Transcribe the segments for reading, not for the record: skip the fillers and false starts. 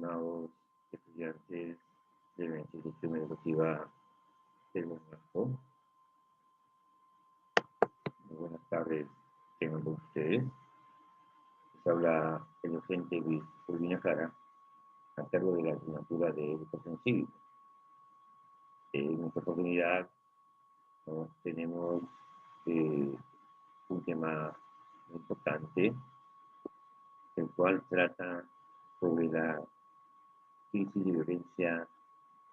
estimados estudiantes de la institución educativa del Monarco. Muy buenas tardes, tengan todos ustedes. Les habla el docente Luis Urbina Jara, a cargo de la asignatura de Educación Cívica. En esta oportunidad tenemos un tema muy importante, el cual trata sobre la crisis de violencia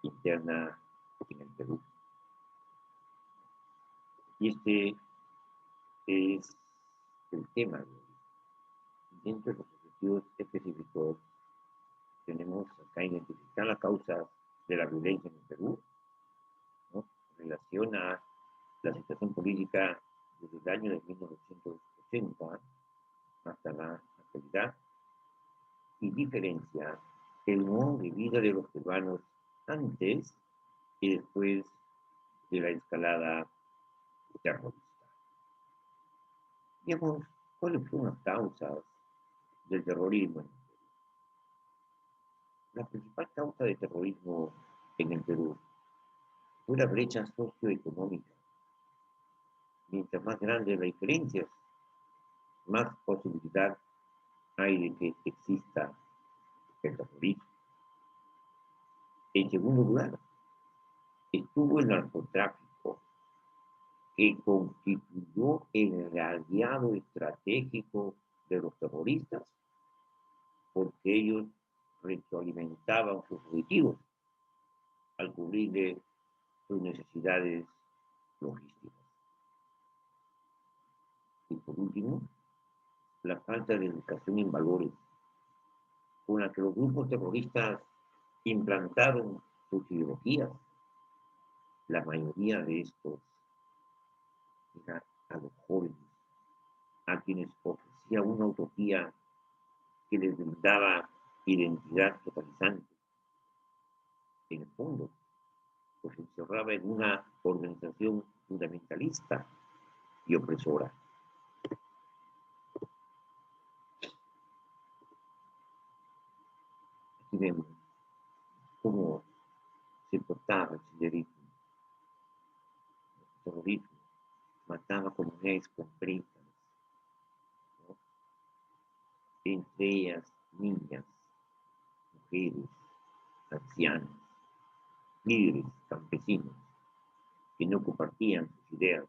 interna en el Perú. Y este es el tema. Dentro de los objetivos específicos tenemos acá identificar la causa de la violencia en el Perú, ¿no? En relación a la situación política desde el año de 1980 hasta la actualidad, y diferencia el modo de vida de los peruanos antes y después de la escalada terrorista. Digamos, ¿cuáles son las causas del terrorismo en el Perú? La principal causa de terrorismo en el Perú fue la brecha socioeconómica. Mientras más grande la diferencia, más posibilidad hay de que exista el terrorismo. En segundo lugar, estuvo el narcotráfico, que constituyó el aliado estratégico de los terroristas, porque ellos retroalimentaban sus objetivos al cubrirle sus necesidades logísticas. Y por último, la falta de educación en valores, con la que los grupos terroristas implantaron sus ideologías. La mayoría de estos era a los jóvenes, a quienes ofrecía una utopía que les brindaba identidad totalizante. En el fondo, pues se encerraba en una organización fundamentalista y opresora. Aquí vemos cómo se portaba el terrorismo. El terrorismo mataba comunidades completas, ¿no? Entre ellas niñas, mujeres, ancianos, líderes, campesinos, que no compartían sus ideas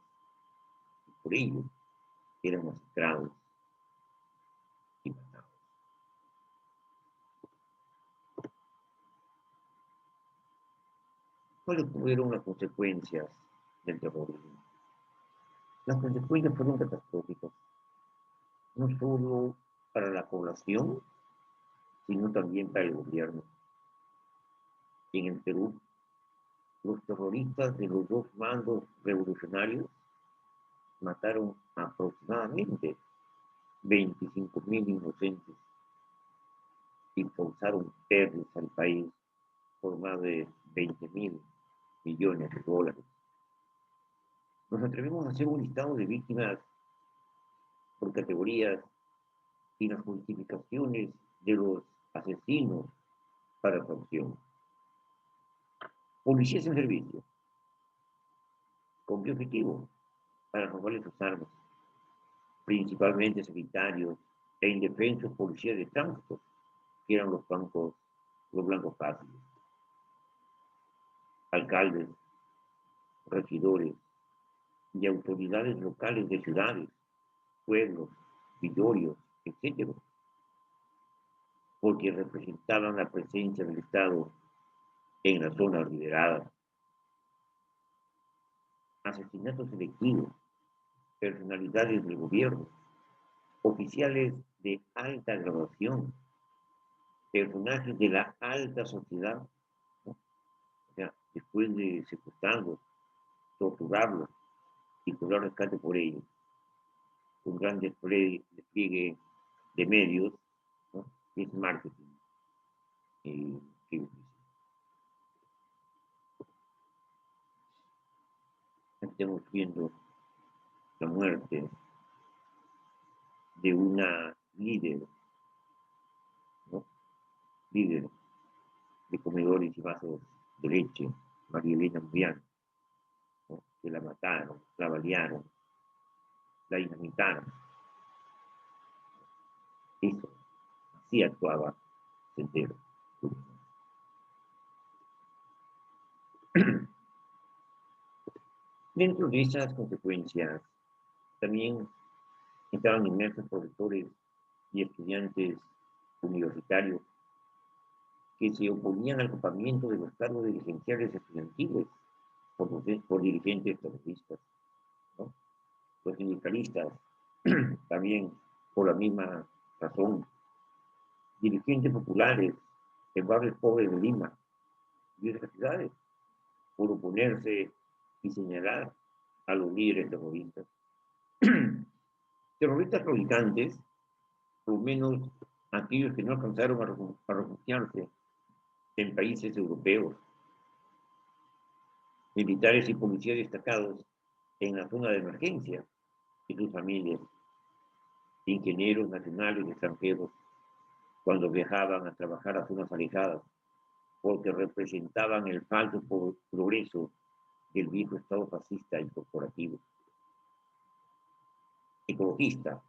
y por ello eran masacrados y matados. ¿Cuáles fueron las consecuencias del terrorismo? Las consecuencias fueron catastróficas, no solo para la población, sino también para el gobierno. En el Perú, los terroristas de los dos bandos revolucionarios mataron aproximadamente 25.000 inocentes y causaron pérdidas al país por más de 20.000 millones de dólares. Nos atrevemos a hacer un listado de víctimas por categorías y las justificaciones de los asesinos para su acción. Policías en servicio. ¿Con qué objetivo? Para robarles sus armas. Principalmente sanitarios e indefensos policías de tránsito, que eran los blancos fáciles. Alcaldes, regidores y autoridades locales de ciudades, pueblos, villorios, etc., porque representaban la presencia del Estado en las zonas liberadas. Asesinatos selectivos, personalidades del gobierno, oficiales de alta graduación, personajes de la alta sociedad, ¿no? O sea, después de secuestrarlos, torturarlos y cobrar rescate por ellos, un gran despliegue de medios, ¿no? Es marketing. Estamos viendo la muerte de una líder, ¿no? Líder de comedores y vasos de leche, María Elena Murián, ¿no? Que la mataron, la balearon, la dinamitaron. Eso, así actuaba Sendero. Dentro de esas consecuencias, también estaban inmersos profesores y estudiantes universitarios que se oponían al ocupamiento de los cargos dirigenciales estudiantiles por dirigentes terroristas, ¿no? Los sindicalistas, también por la misma razón, dirigentes populares en barrios pobres de Lima y otras ciudades, por oponerse y señalar a los líderes terroristas. Terroristas traficantes, por lo menos aquellos que no alcanzaron a refugiarse en países europeos, militares y policías destacados en la zona de emergencia y sus familias, ingenieros nacionales y extranjeros, cuando viajaban a trabajar a zonas alejadas, porque representaban el falso progreso del viejo Estado fascista y corporativo. Ecologistas,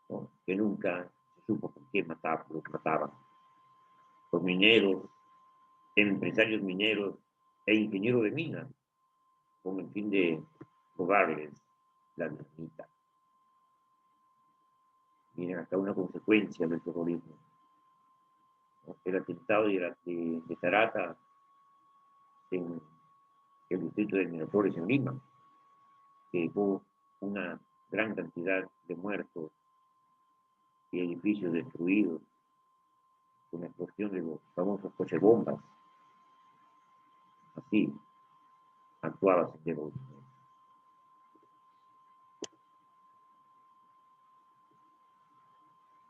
¿no? Que nunca se supo por qué los mataban. Los mineros, empresarios mineros e ingenieros de minas, con el fin de robarles la dinamita. Miren, acá una consecuencia del terrorismo. El atentado de Tarata en el distrito de Miraflores, en Lima, que dejó una gran cantidad de muertos y edificios destruidos, con la explosión de los famosos coches bombas. Así actuaba Sendero.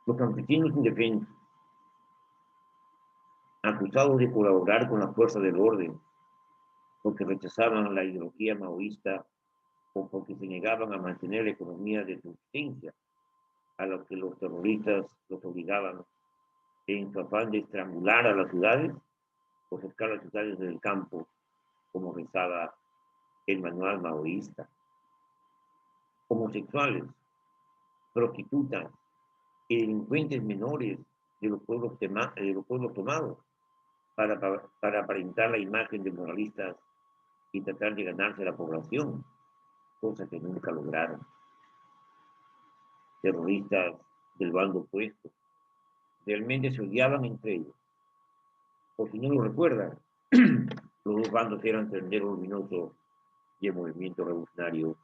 Los campesinos indefensos, acusados de colaborar con la fuerza del orden, porque rechazaban la ideología maoísta o porque se negaban a mantener la economía de subsistencia, a lo que los terroristas los obligaban en su afán de estrangular a las ciudades o sacar las ciudades del campo, como pensaba el manual maoísta. Homosexuales, prostitutas y delincuentes menores de los pueblos tomados para aparentar la imagen de moralistas y tratar de ganarse la población, cosa que nunca lograron. Terroristas del bando opuesto realmente se odiaban entre ellos. Por si no lo recuerdan, los dos bandos eran Sendero Luminoso y el movimiento revolucionario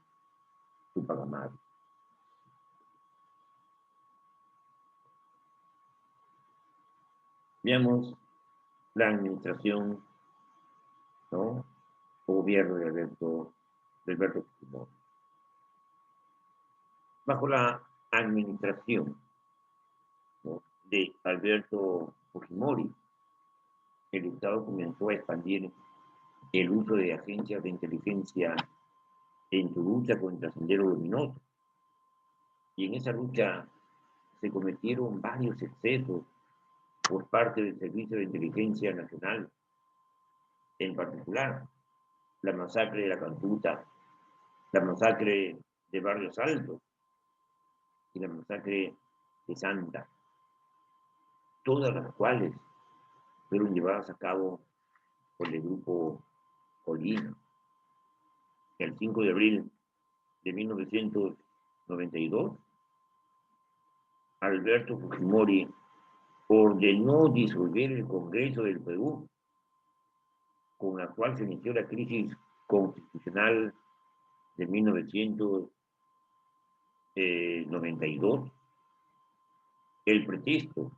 Tupac Amaru. Veamos la administración, ¿no? O gobierno de Alberto Fujimori. Bajo la administración, ¿no?, de Alberto Fujimori, el Estado comenzó a expandir el uso de agencias de inteligencia en su lucha contra Sendero Luminoso. Y en esa lucha se cometieron varios excesos por parte del Servicio de Inteligencia Nacional, en particular la masacre de la Cantuta, la masacre de Barrios Altos y la masacre de Santa, todas las cuales fueron llevadas a cabo por el grupo Colina. El 5 de abril de 1992, Alberto Fujimori ordenó disolver el Congreso del Perú, con la cual se inició la crisis constitucional de 1992. El pretexto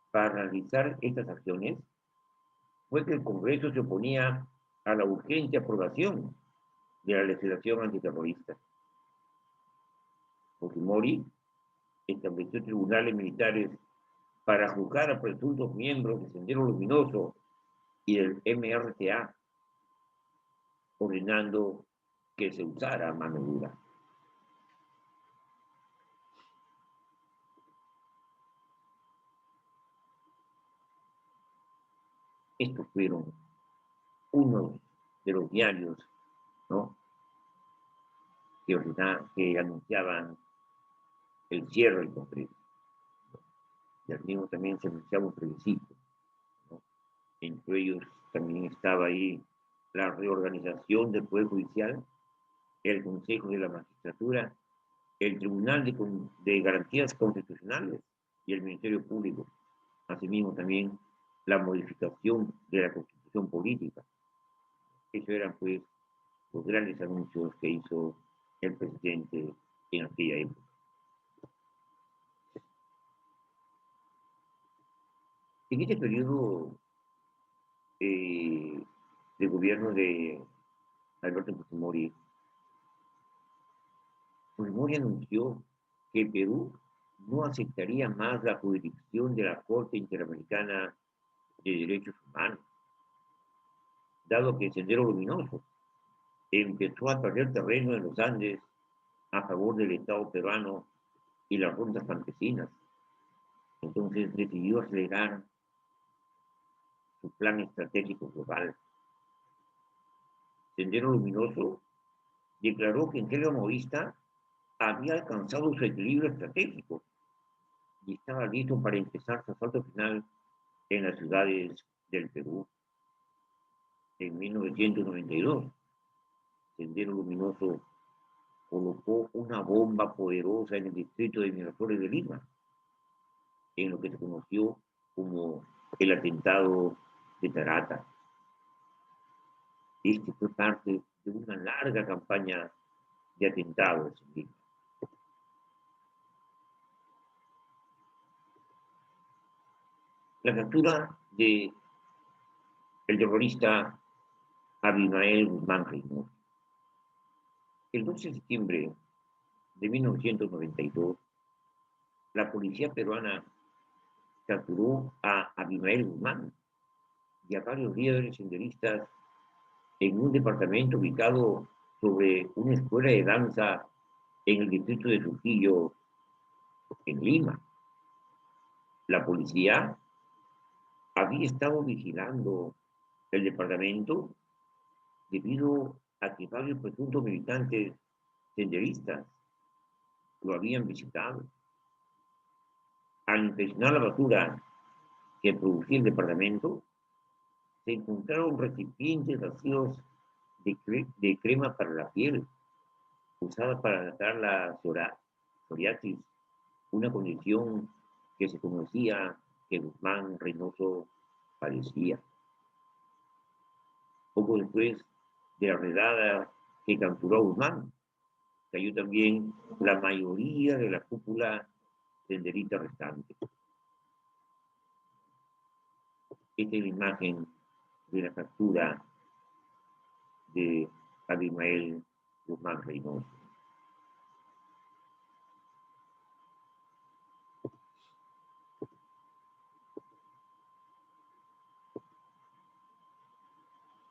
para realizar estas acciones fue que el Congreso se oponía a la urgente aprobación de la legislación antiterrorista. Fujimori estableció tribunales militares para juzgar a presuntos miembros de Sendero Luminoso y del MRTA, ordenando que se usara mano dura. Estos fueron unos de los diarios, ¿no?, que anunciaban el cierre del Congreso. Y al mismo también se anunciaba un plebiscito, ¿no? Entre ellos también estaba ahí la reorganización del Poder Judicial, el Consejo de la Magistratura, el Tribunal de Garantías Constitucionales y el Ministerio Público. Asimismo también la modificación de la Constitución Política. Esos eran pues los grandes anuncios que hizo el presidente en aquella época. En este periodo de gobierno de Alberto Fujimori, Fujimori anunció que Perú no aceptaría más la jurisdicción de la Corte Interamericana de Derechos Humanos, dado que el Sendero Luminoso empezó a perder terreno en los Andes a favor del Estado peruano y las rondas campesinas. Entonces decidió acelerar su plan estratégico global. Sendero Luminoso declaró que en Selva Maoísta había alcanzado su equilibrio estratégico y estaba listo para empezar su asalto final en las ciudades del Perú. En 1992, Sendero Luminoso colocó una bomba poderosa en el distrito de Miraflores de Lima, en lo que se conoció como el atentado de Tarata. Este fue parte de una larga campaña de atentados en Lima. La captura de el terrorista Abimael Guzmán Reynoso. El 12 de septiembre de 1992, la policía peruana capturó a Abimael Guzmán y a varios líderes senderistas en un departamento ubicado sobre una escuela de danza en el distrito de Trujillo, en Lima. La policía había estado vigilando el departamento debido a que varios presuntos militantes senderistas lo habían visitado. Al inspeccionar la basura que producía el departamento, se encontraron recipientes vacíos de crema para la piel, usada para tratar la psoriasis, una condición que se conocía que Guzmán Reynoso padecía. Poco después de la redada que capturó a Guzmán, cayó también la mayoría de la cúpula senderista restante. Esta es la imagen de la captura de Abimael Guzmán Reynoso.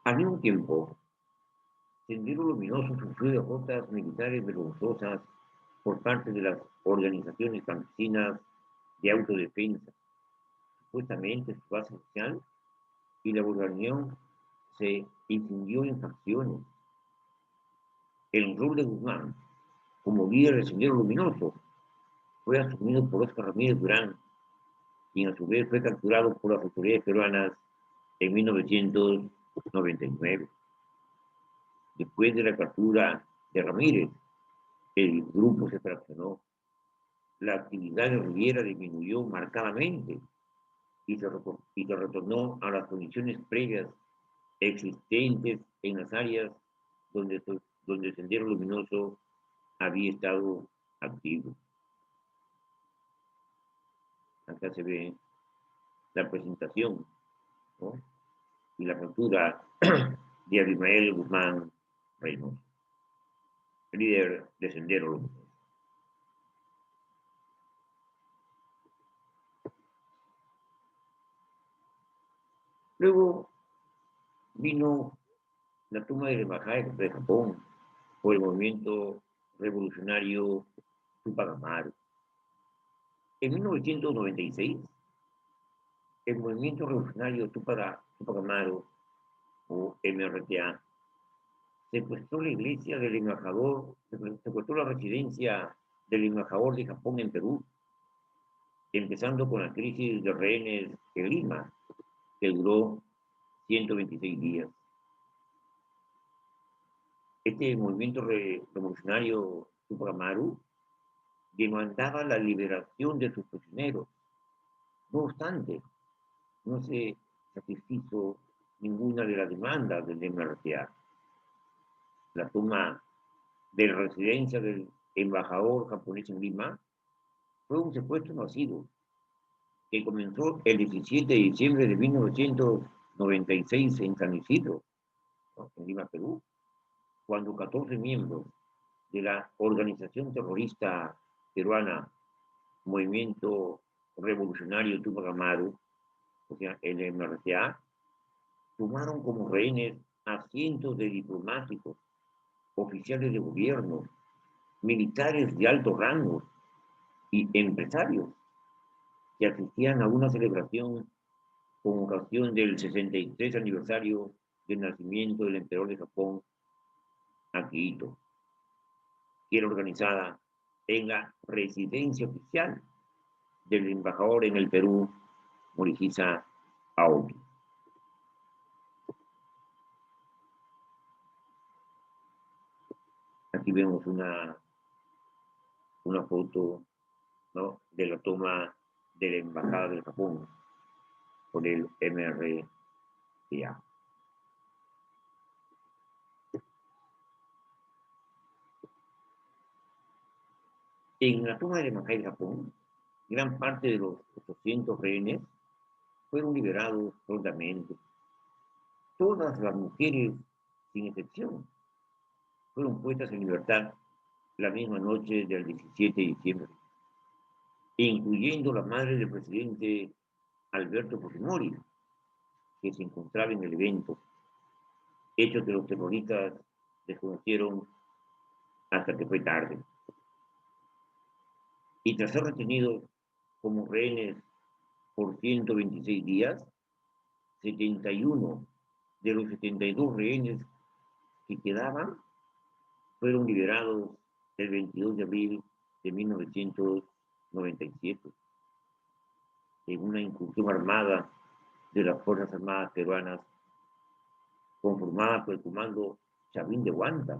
Al mismo tiempo, Sendero Luminoso sufrió derrotas militares vergonzosas por parte de las organizaciones campesinas de autodefensa. Supuestamente su base social y la organización se incendió en facciones. El rol de Guzmán como líder del Sendero Luminoso fue asumido por Óscar Ramírez Durán, quien a su vez fue capturado por las autoridades peruanas en 1999. Después de la captura de Ramírez, el grupo se fraccionó. La actividad guerrillera disminuyó marcadamente y se retornó a las condiciones previas existentes en las áreas donde el Sendero Luminoso había estado activo. Acá se ve la presentación, ¿no?, y la captura de Abimael Guzmán Reynoso, líder de Sendero Luminoso. Luego vino la toma de la embajada de Japón por el movimiento revolucionario Tupac Amaru. En 1996, El movimiento revolucionario Tupac Amaru, o MRTA, secuestró la iglesia del embajador, secuestró la residencia del embajador de Japón en Perú, empezando con la crisis de rehenes en Lima, que duró 126 días. Este movimiento revolucionario Tupac Amaru demandaba la liberación de sus prisioneros. No obstante, no se satisfizo ninguna de las demandas del MRTA. La toma de la residencia del embajador japonés en Lima fue un secuestro masivo que comenzó el 17 de diciembre de 1996 en San Isidro, ¿no?, en Lima, Perú, cuando 14 miembros de la organización terrorista peruana Movimiento Revolucionario Tupac Amaru, o sea, el MRTA, tomaron como rehenes a cientos de diplomáticos, oficiales de gobierno, militares de alto rango y empresarios que asistían a una celebración con ocasión del 63 aniversario del nacimiento del emperador de Japón, Akihito, que era organizada en la residencia oficial del embajador en el Perú, Morihisa Aoki. Aquí vemos una foto, ¿no?, de la toma de la embajada del Japón por el MRTA. En la toma de la embajada del Japón, gran parte de los 800 rehenes fueron liberados prontamente. Todas las mujeres, sin excepción, fueron puestas en libertad la misma noche del 17 de diciembre, incluyendo la madre del presidente Alberto Fujimori, que se encontraba en el evento, hecho que los terroristas desconocieron hasta que fue tarde. Y tras ser retenidos como rehenes por 126 días, 71 de los 72 rehenes que quedaban fueron liberados el 22 de abril de 1997 en una incursión armada de las Fuerzas Armadas peruanas conformada por el comando Chavín de Huanta,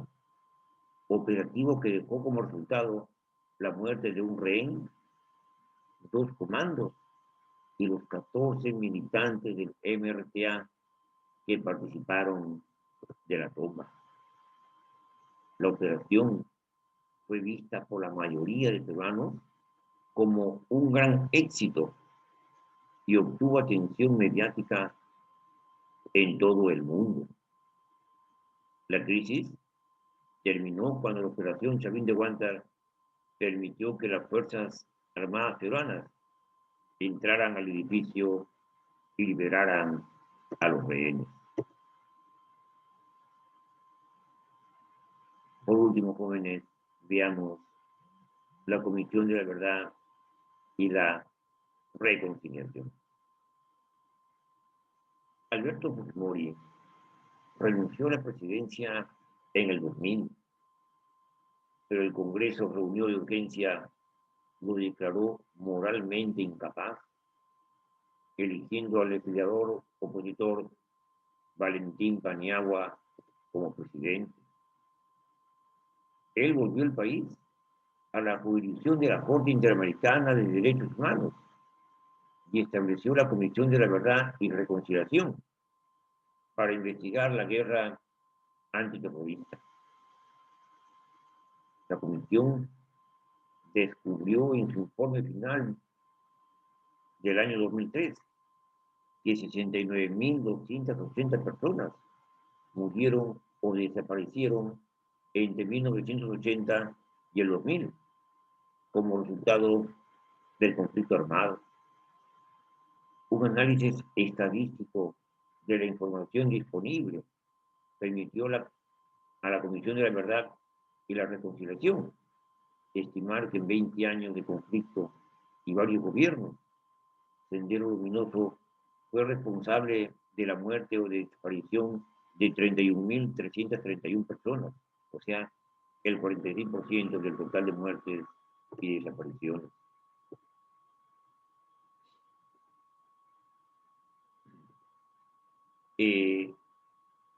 operativo que dejó como resultado la muerte de un rehén, 2 comandos y los 14 militantes del MRTA que participaron de la toma. La operación fue vista por la mayoría de peruanos como un gran éxito y obtuvo atención mediática en todo el mundo. La crisis terminó cuando la operación Chavín de Huántar permitió que las Fuerzas Armadas peruanas entraran al edificio y liberaran a los rehenes. Por último, jóvenes, veamos la Comisión de la Verdad y la Reconciliación. Alberto Fujimori renunció a la presidencia en el 2000, pero el Congreso reunió de urgencia lo declaró moralmente incapaz, eligiendo al legislador opositor Valentín Paniagua como presidente. Él volvió el país a la jurisdicción de la Corte Interamericana de Derechos Humanos y estableció la Comisión de la Verdad y Reconciliación para investigar la guerra antiterrorista. La comisión descubrió en su informe final del año 2003 que 69.280 personas murieron o desaparecieron entre 1980 y el 2000 como resultado del conflicto armado. Un análisis estadístico de la información disponible permitió a la Comisión de la Verdad y la Reconciliación estimar que en 20 años de conflicto y varios gobiernos, Sendero Luminoso fue responsable de la muerte o de desaparición de 31.331 personas, o sea, el 46% del total de muertes y desapariciones.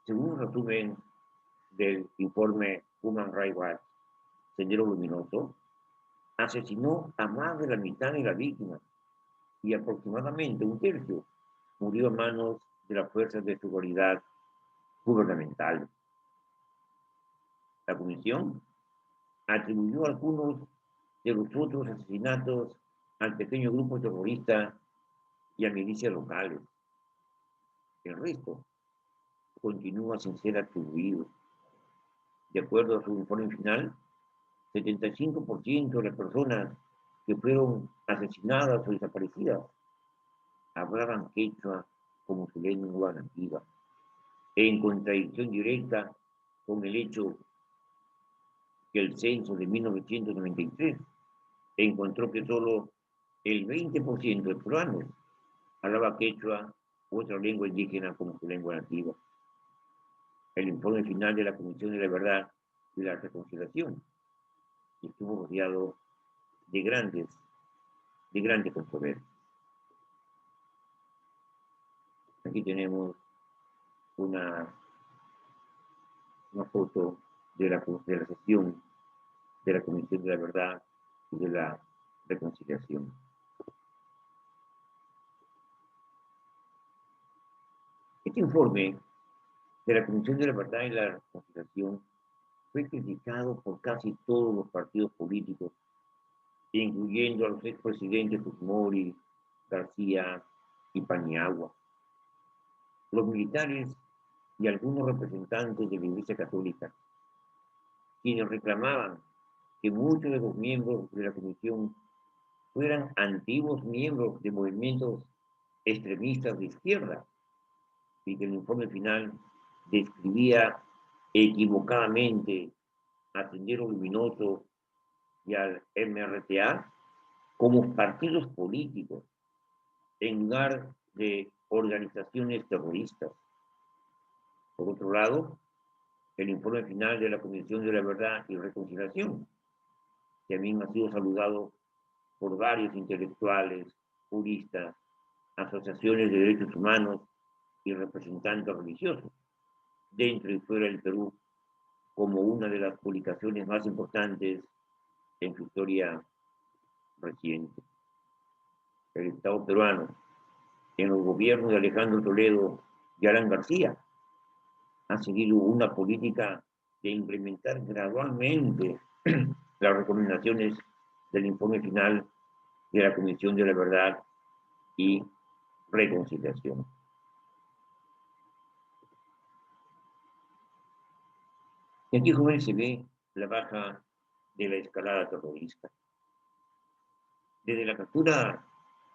Según un resumen del informe Human Rights Watch, Sendero Luminoso asesinó a más de la mitad de las víctimas y aproximadamente un tercio murió a manos de las fuerzas de seguridad gubernamentales. La comisión atribuyó algunos de los otros asesinatos al pequeño grupo terrorista y a milicias locales. El resto continúa sin ser atribuido. De acuerdo a su informe final, 75% de las personas que fueron asesinadas o desaparecidas hablaban quechua como su lengua nativa, en contradicción directa con el hecho que el censo de 1993 encontró que solo el 20% de peruanos hablaba quechua u otra lengua indígena como su lengua nativa. El informe final de la Comisión de la Verdad y la Reconciliación estuvo rodeado de grandes controversias. Aquí tenemos una foto de la sesión de la Comisión de la Verdad y de la Reconciliación. Este informe de la Comisión de la Verdad y la Reconciliación fue criticado por casi todos los partidos políticos, incluyendo a los expresidentes Fujimori, García y Paniagua, los militares y algunos representantes de la Iglesia Católica, quienes reclamaban que muchos de los miembros de la comisión fueran antiguos miembros de movimientos extremistas de izquierda y que el informe final describía equivocadamente a Sendero Luminoso y al MRTA como partidos políticos en lugar de organizaciones terroristas. Por otro lado, el informe final de la Comisión de la Verdad y Reconciliación, que también ha sido saludado por varios intelectuales, juristas, asociaciones de derechos humanos y representantes religiosos, dentro y fuera del Perú, como una de las publicaciones más importantes en su historia reciente. El Estado peruano, en los gobiernos de Alejandro Toledo y Alan García, ha seguido una política de implementar gradualmente las recomendaciones del informe final de la Comisión de la Verdad y Reconciliación. Y aquí, joven, se ve la baja de la escalada terrorista. Desde la captura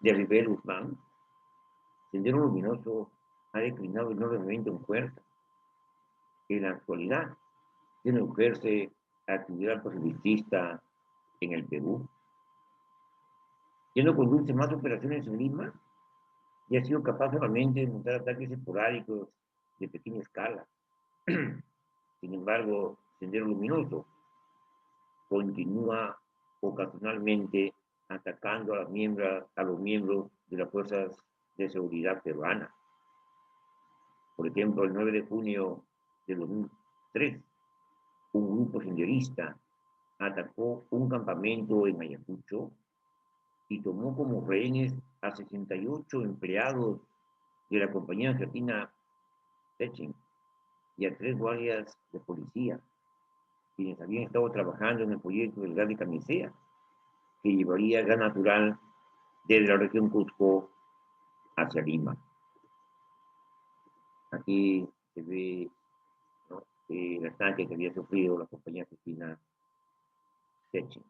de Ribel Guzmán, Sendero Luminoso ha declinado enormemente en fuerza. En la actualidad, tiene que ejerce actividad proselitista en el Perú. Ya no conduce más operaciones en Lima y ha sido capaz solamente de montar ataques esporádicos de pequeña escala. Sin embargo, Sendero Luminoso continúa ocasionalmente atacando a los miembros de las fuerzas de seguridad peruanas. Por ejemplo, el 9 de junio de 2003, un grupo senderista atacó un campamento en Ayacucho y tomó como rehenes a 68 empleados de la compañía argentina Techin y a 3 guardias de policía, quienes habían estado trabajando en el proyecto del gas de Camisea, que llevaría gas natural desde la región Cusco hacia Lima. Aquí se ve, ¿no?, el ataque que había sufrido la compañía argentina Techin.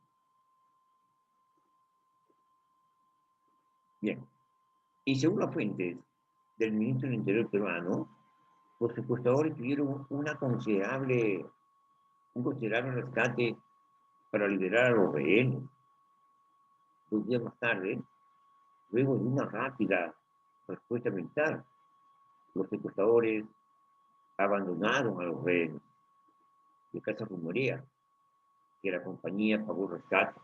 Bien, y según las fuentes del ministro del Interior peruano, los secuestradores tuvieron un considerable rescate para liberar a los rehenes. 2 días más tarde, luego de una rápida respuesta militar. Los secuestradores abandonaron a los rehenes. De Casa Rumorea, que la compañía pagó rescate.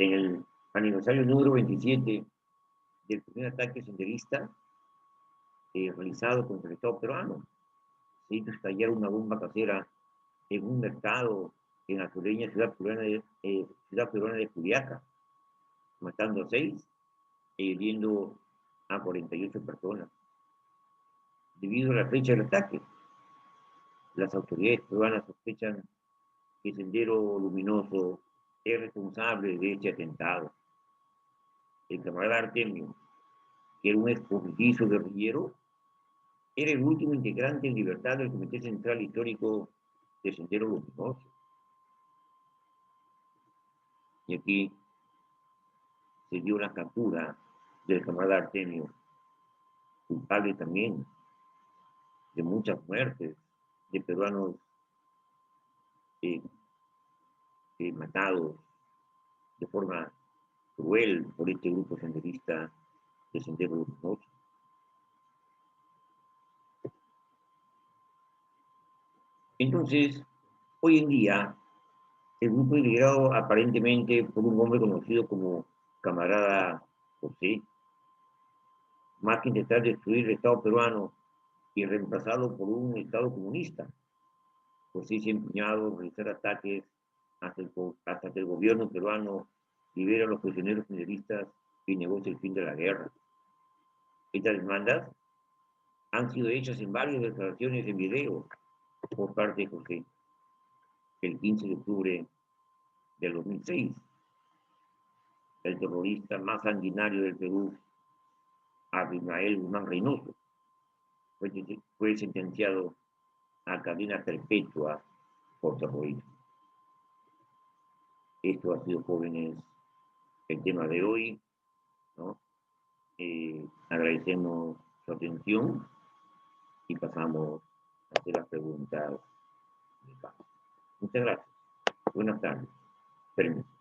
En el aniversario número 27 del primer ataque senderista realizado contra el Estado peruano, se hizo estallar una bomba casera en un mercado en la sureña ciudad peruana de Juliaca, matando a 6 e hiriendo a 48 personas. Debido a la fecha del ataque, las autoridades peruanas sospechan que Sendero Luminoso es responsable de este atentado. El camarada Artemio, que era un excomisario guerrillero, era el último integrante en libertad del Comité Central Histórico de Sendero Luminoso. Y aquí se dio la captura del camarada Artemio, culpable también de muchas muertes de peruanos matados de forma cruel por este grupo senderista de Sendero Luminoso. Entonces, hoy en día, el grupo es liderado aparentemente por un hombre conocido como camarada José, más que intentar destruir el Estado peruano y reemplazarlo por un Estado comunista. José se ha empeñado en realizar ataques hasta que el gobierno peruano libere a los prisioneros senderistas y negocie el fin de la guerra. Estas demandas han sido hechas en varias declaraciones en video por parte de José. El 15 de octubre del 2006, el terrorista más sanguinario del Perú, Abimael Guzmán Reynoso, fue sentenciado a cadena perpetua por terrorismo. Esto ha sido, jóvenes, el tema de hoy, ¿no? Agradecemos su atención y pasamos a hacer las preguntas. Muchas gracias. Buenas tardes. Permiso.